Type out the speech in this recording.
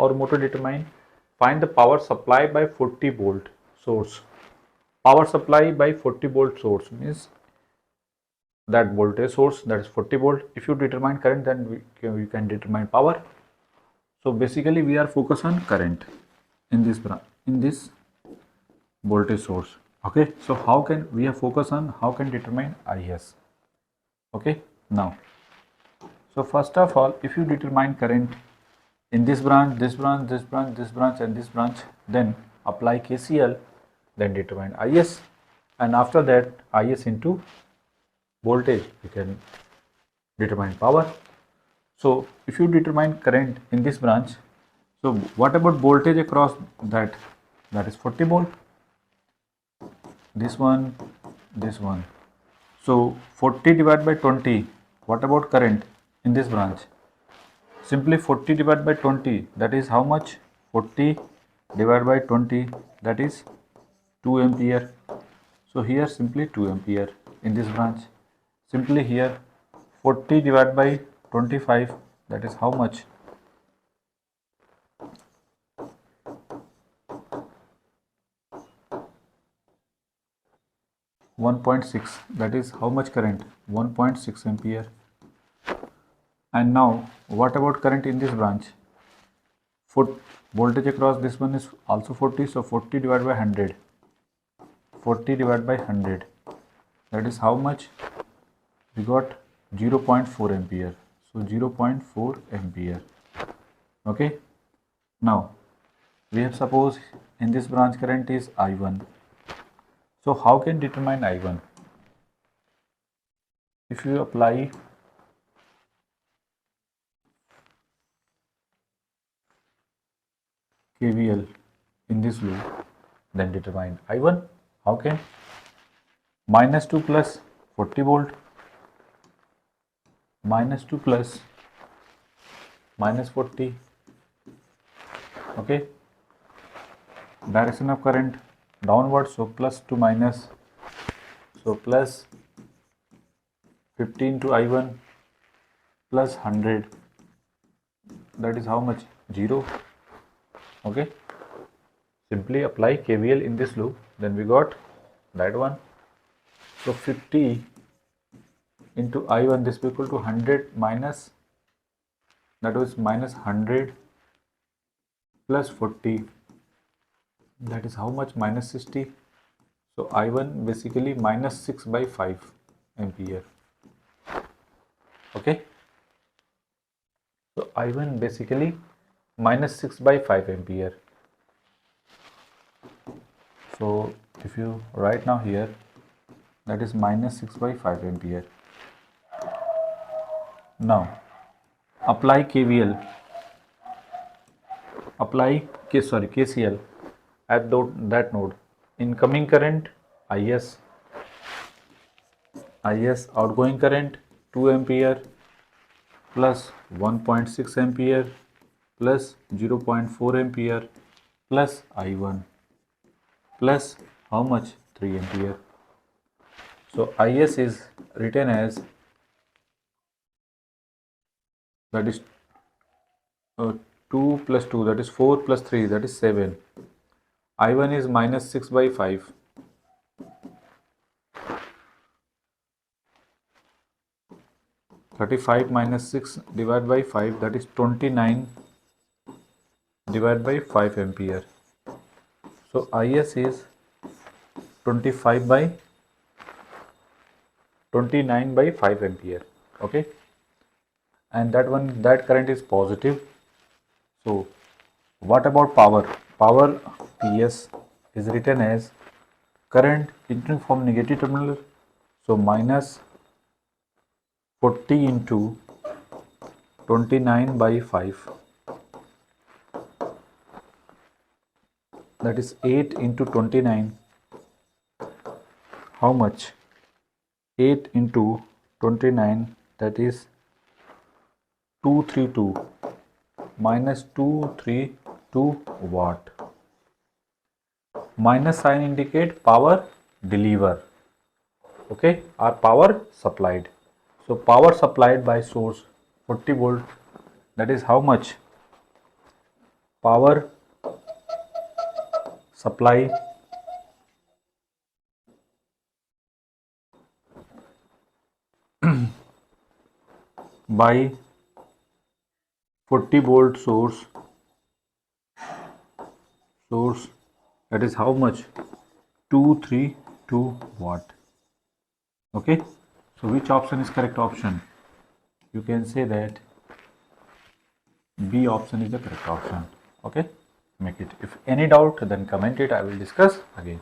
our motto determine find the power supply by 40 volt source. Power supply by 40 volt source means that voltage source, that is 40 volt. If you determine current, then we can determine power. So basically we are focused on current in this voltage source. Okay, so how can we are focused on how can determine IS. Okay, now so first of all, if you determine current in this branch, this branch, this branch, this branch and this branch, then apply KCL, then determine IS, and after that IS into voltage, you can determine power. So if you determine current in this branch, so what about voltage across that is 40 volt, this one, this one. So 40 divided by 20, what about current in this branch? Simply 40 divided by 20, that is how much? 40 divided by 20, that is 2 ampere. So here simply 2 ampere in this branch. Simply here 40 divided by 25, that is how much? 1.6, that is how much current? 1.6 ampere. And now what about current in this branch? Voltage across this one is also 40, so 40 divided by 100, 40 divided by 100, that is how much? We got 0.4 ampere, so 0.4 ampere. Okay, now we have suppose in this branch current is I1. So how can determine I1? If you apply KVL in this loop, then determine I1. How can? Minus 2 plus 40 volt, minus 2 plus minus 40. Okay, direction of current downward, so plus to minus, so plus 15 to I1 plus 100, that is how much? 0. Okay, simply apply KVL in this loop, then we got that one. So 50 into I1, this will equal to 100 minus, that was minus 100 plus 40, that is how much? Minus 60. So I1 basically minus 6 by 5 ampere. Okay, so I1 basically minus 6 by 5 ampere. So if you write now here, that is minus 6 by 5 ampere. Now apply KVL, KCL at that node. Incoming current IS, outgoing current 2 ampere plus 1.6 ampere plus 0.4 ampere plus I1 plus how much? 3 ampere. So IS is written as, that is 2 plus 2, that is 4 plus 3, that is 7. I1 is minus 6 by 5. (35) minus 6 divided by 5, that is 29 divided by 5 ampere. So IS is 29 by 5 ampere. Okay, and that current is positive. So what about power? Power PS is written as current entering from negative terminal, so minus 40 into 29 by 5, that is 8 into 29, how much? 8 into 29, that is 232, minus 232 watt. Minus sign indicate power deliver, okay, or power supplied. So power supplied by source 40 volt, that is how much? power supply by 40 volt source, that is how much? 232 watt. Okay, so which option is correct option? You can say that B option is the correct option. Okay, make it. If any doubt, then comment it. I will discuss again.